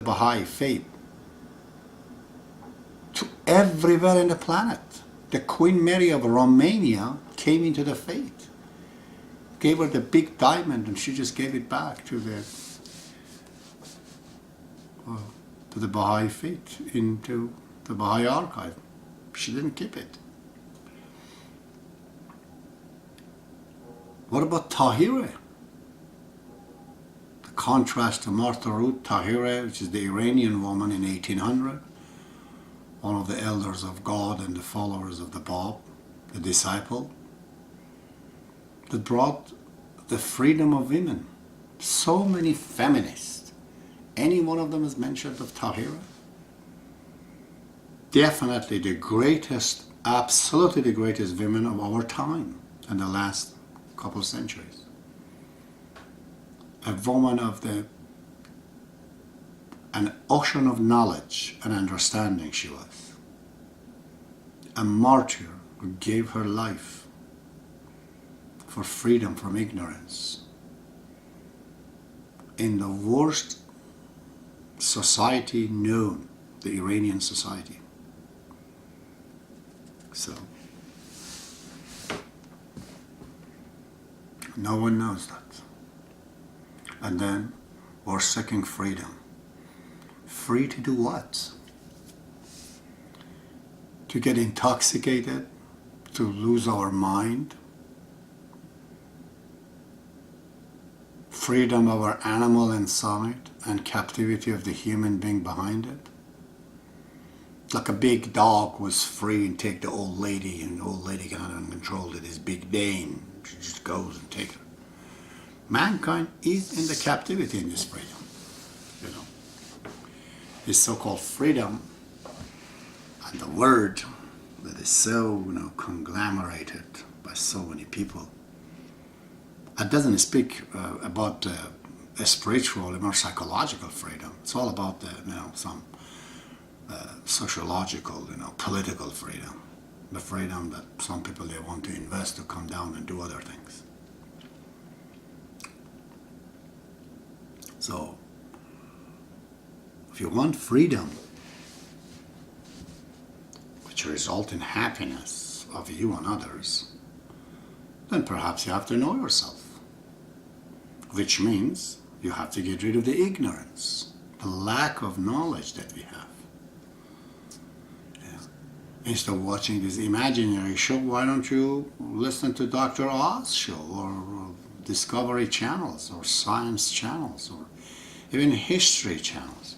Baha'i faith to everywhere in the planet. The Queen Mary of Romania came into the faith, gave her the big diamond, and she just gave it back to the Baha'i faith, into the Baha'i archive. She didn't keep it. What about Tahirih? The contrast to Martha Ruth Tahirih, which is the Iranian woman in 1800, one of the elders of God and the followers of the Bab, the disciple, that brought the freedom of women. So many feminists. Any one of them is mentioned of Tahirih? Definitely the greatest, absolutely the greatest women of our time in the last couple centuries. A woman of an ocean of knowledge and understanding she was. A martyr who gave her life for freedom from ignorance. In the worst society known, the Iranian society. So, no one knows that. And then we're seeking freedom. Free to do what? To get intoxicated? To lose our mind? Freedom of our animal inside and captivity of the human being behind it? Like a big dog was free and take the old lady, and the old lady got under control to this big Dane. She just goes and takes her. Mankind is in the captivity in this freedom. You know, this so-called freedom, and the word that is so, conglomerated by so many people. It doesn't speak about a spiritual or more psychological freedom. It's all about some sociological, political freedom. The freedom that some people, they want to invest to come down and do other things. So, if you want freedom, which result in happiness of you and others, then perhaps you have to know yourself. Which means you have to get rid of the ignorance, the lack of knowledge that we have. Instead of watching this imaginary show, why don't you listen to Dr. Oz show, or Discovery channels, or science channels, or even history channels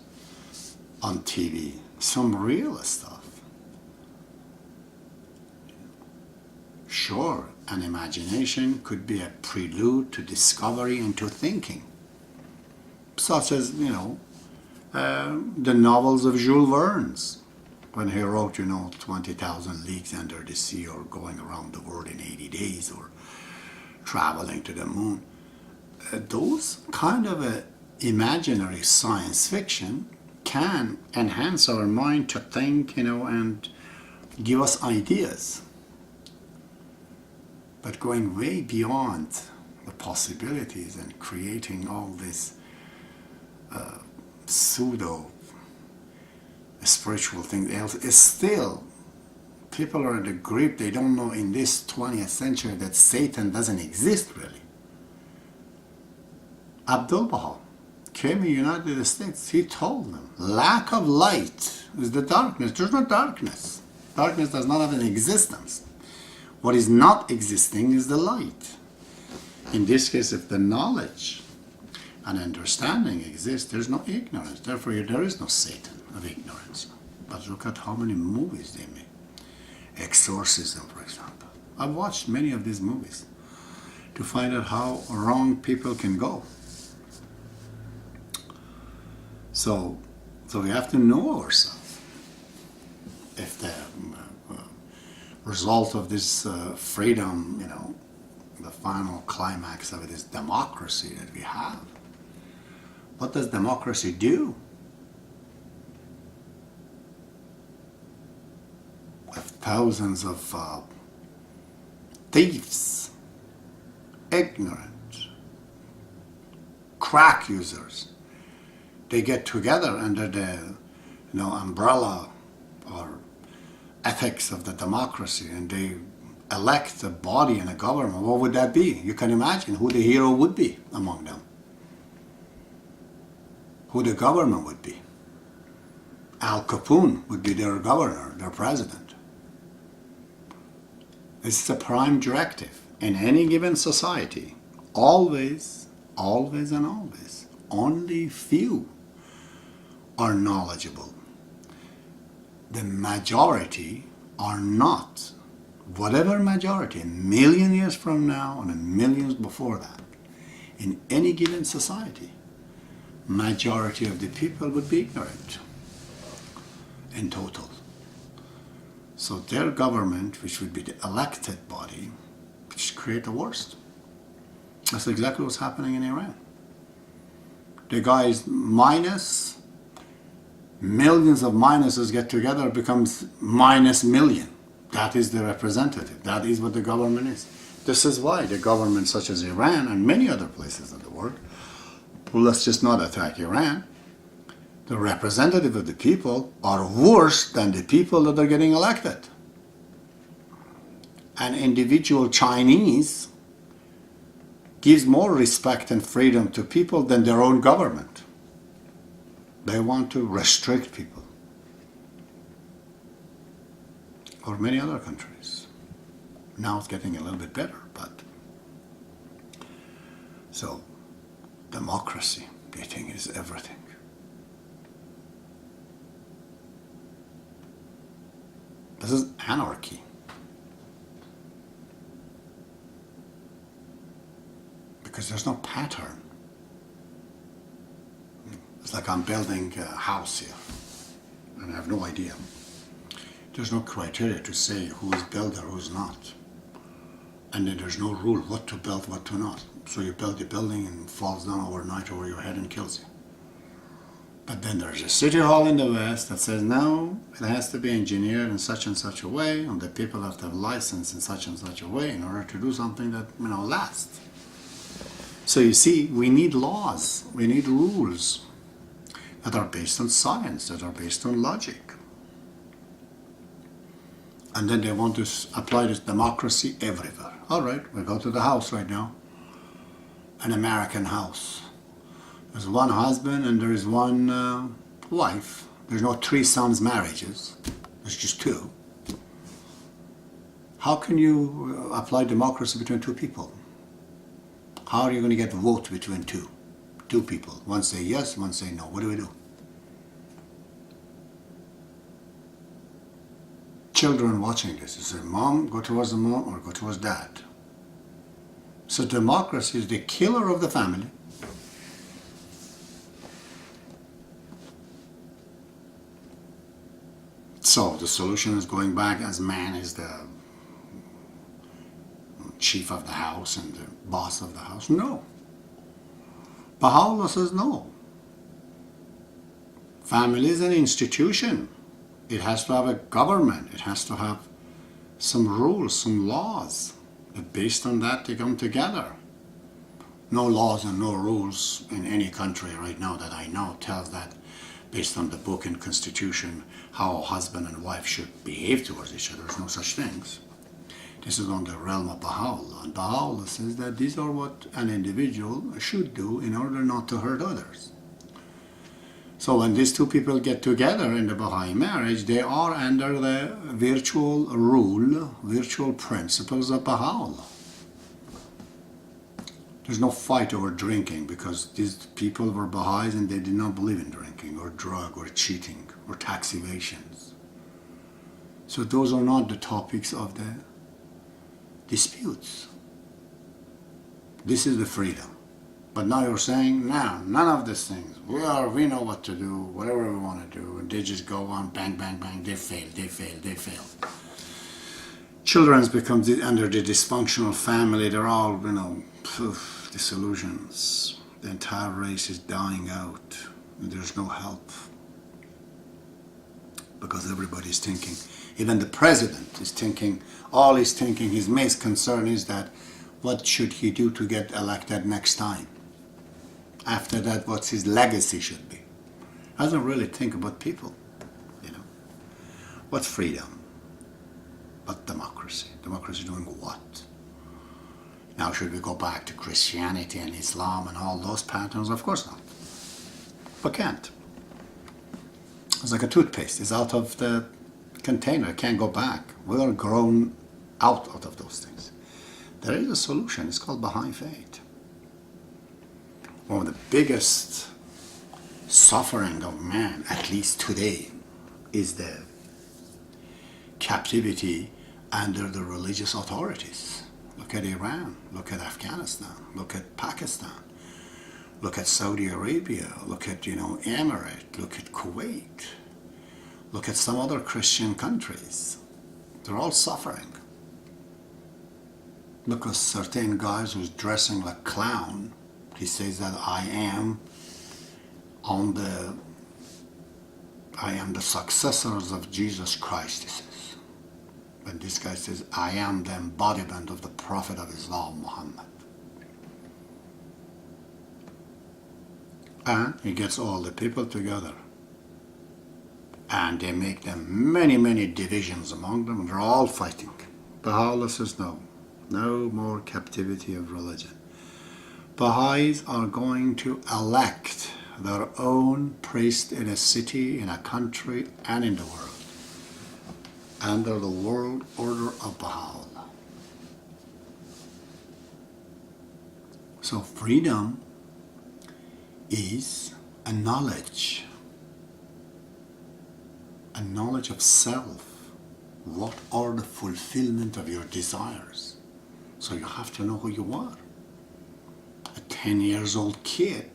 on TV, some real stuff. Sure, an imagination could be a prelude to discovery and to thinking, such as, the novels of Jules Verne's, when he wrote, 20,000 Leagues Under the Sea, or Going Around the World in 80 Days, or Traveling to the Moon. Those kind of imaginary science fiction can enhance our mind to think, and give us ideas. But going way beyond the possibilities and creating all this pseudo spiritual thing else is still, people are in the grip, they don't know in this 20th century that Satan doesn't exist really. Abdu'l-Baha came in the United States, he told them, lack of light is the darkness. There's no darkness. Darkness does not have an existence. What is not existing is the light. In this case, if the knowledge and understanding exists, there's no ignorance. Therefore, there is no Satan of ignorance. But look at how many movies they make. Exorcism, for example. I've watched many of these movies to find out how wrong people can go. So we have to know ourselves. If the result of this freedom, the final climax of it is democracy that we have. What does democracy do? With thousands of thieves, ignorant, crack users, They get together under the umbrella or ethics of the democracy, and they elect a body and a government. What would that be? You can imagine who the hero would be among them, who the government would be. Al Capone would be their governor, their president. This is a prime directive in any given society. Always, always and always, only few are knowledgeable. The majority are not. Whatever majority, a million years from now and millions before that, in any given society, majority of the people would be ignorant in total. So their government, which would be the elected body, which create the worst. That's exactly what's happening in Iran. The guys minus, millions of minuses get together, becomes minus million. That is the representative. That is what the government is. This is why the government such as Iran and many other places in the world, well, let's just not attack Iran, the representative of the people are worse than the people that are getting elected. An individual Chinese gives more respect and freedom to people than their own government. They want to restrict people. Or many other countries. Now it's getting a little bit better, but so democracy, they think, is everything. This is anarchy. Because there's no pattern. It's like I'm building a house here, and I have no idea. There's no criteria to say who's builder, who's not. And then there's no rule what to build, what to not. So you build the building and it falls down overnight over your head and kills you. But then there's a city hall in the West that says, no, it has to be engineered in such and such a way, and the people have to have license in such and such a way in order to do something that, lasts. So you see, we need laws, we need rules that are based on science, that are based on logic. And then they want to apply this democracy everywhere. All right, we go to the house right now, an American house. There's one husband and there is one wife. There's no threesomes marriages. There's just two. How can you apply democracy between two people? How are you going to get a vote between two people? One say yes, one say no. What do we do? Children watching this, you say, Mom, go towards the mom or go towards dad. So democracy is the killer of the family. So the solution is going back as man is the chief of the house and the boss of the house. No. Baha'u'llah says no. Family is an institution. It has to have a government. It has to have some rules, some laws. But based on that, they come together. No laws and no rules in any country right now that I know tells that based on the book and constitution how a husband and wife should behave towards each other. There's no such things. This is on the realm of Baha'u'llah. And Baha'u'llah says that these are what an individual should do in order not to hurt others. So when these two people get together in the Baha'i marriage, they are under the virtual rule, virtual principles of Baha'u'llah. There's no fight over drinking because these people were Baha'is and they did not believe in drinking or drug or cheating or tax evasions. So those are not the topics of the disputes. This is the freedom. But now you're saying, no, none of these things. We know what to do, whatever we want to do, and they just go on, bang, bang, bang, they fail. Children's become under the dysfunctional family, they're all, disillusions. The entire race is dying out, and there's no help. Because everybody's thinking, even the president is thinking, all he's thinking, his main concern is that, what should he do to get elected next time? After that, what's his legacy should be. Doesn't really think about people, you know. What's freedom? But democracy. Democracy doing what? Now, should we go back to Christianity and Islam and all those patterns? Of course not. But can't. It's like a toothpaste. It's out of the container. It can't go back. We are grown out of those things. There is a solution. It's called Baha'i faith. One of the biggest suffering of man, at least today, is the captivity under the religious authorities. Look at Iran, look at Afghanistan, look at Pakistan, look at Saudi Arabia, look at, Emirate, look at Kuwait, look at some other Christian countries. They're all suffering. Look at certain guys who's dressing like clown. He says that I am the successors of Jesus Christ, he says. And this guy says, I am the embodiment of the Prophet of Islam, Muhammad. And he gets all the people together. And they make them many, many divisions among them, and they're all fighting. Baha'u'llah says, no more captivity of religion. Baha'is are going to elect their own priest in a city, in a country, and in the world, under the world order of Baha'u'llah. So freedom is a knowledge of self. What are the fulfillment of your desires? So you have to know who you are. A 10 years old kid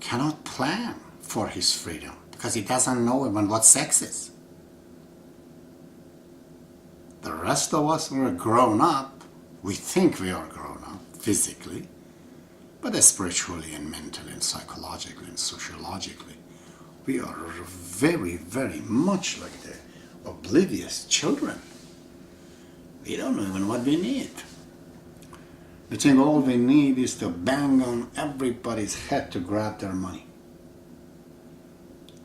cannot plan for his freedom because he doesn't know even what sex is. The rest of us who are grown up, we think we are grown up physically, but spiritually and mentally and psychologically and sociologically, we are very, very much like the oblivious children. We don't know even what we need. We think all we need is to bang on everybody's head to grab their money.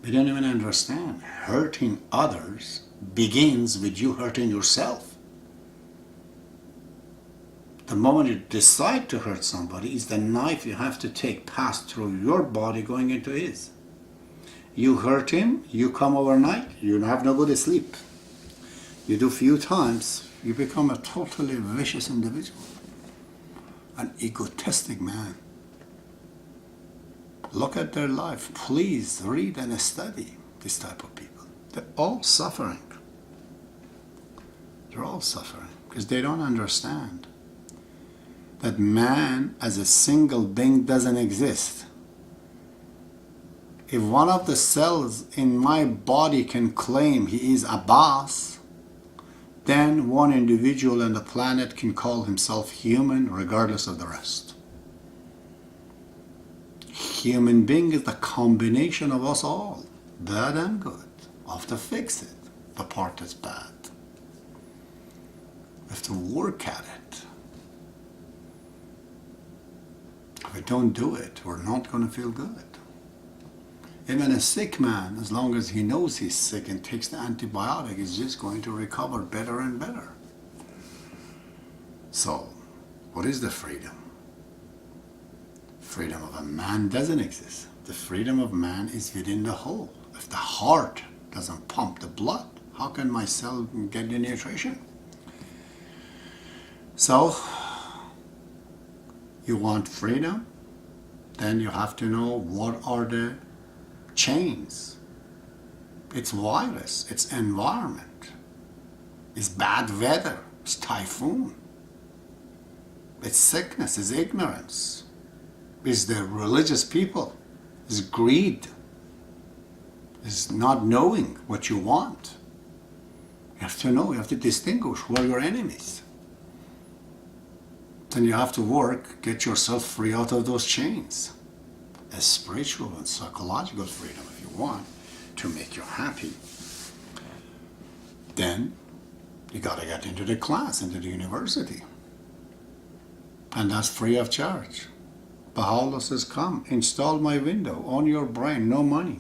We don't even understand. Hurting others begins with you hurting yourself. The moment you decide to hurt somebody is the knife you have to take passed through your body going into his. You hurt him, you come overnight, you have no good sleep. You do few times, you become a totally vicious individual. An egotistic man. Look at their life. Please read and study this type of people. They're all suffering. They're all suffering because they don't understand that man as a single being doesn't exist. If one of the cells in my body can claim he is a boss, then one individual on the planet can call himself human regardless of the rest. Human being is the combination of us all, bad and good. We have to fix it, the part that's bad. We have to work at it. If we don't do it, we're not going to feel good. Even a sick man, as long as he knows he's sick and takes the antibiotic, is just going to recover better and better. So, what is the freedom? Freedom of a man doesn't exist. The freedom of man is within the whole. If the heart doesn't pump the blood, how can my cell get the nutrition? So, you want freedom? Then you have to know what are the chains. It's virus, it's environment, it's bad weather, it's typhoon, it's sickness, it's ignorance, it's the religious people, it's greed, it's not knowing what you want. You have to know, you have to distinguish who are your enemies. Then you have to work, get yourself free out of those chains. A spiritual and psychological freedom if you want to make you happy. Then you got to get into the class, into the university. And that's free of charge. Baha'u'llah says, come, install my window on your brain, no money.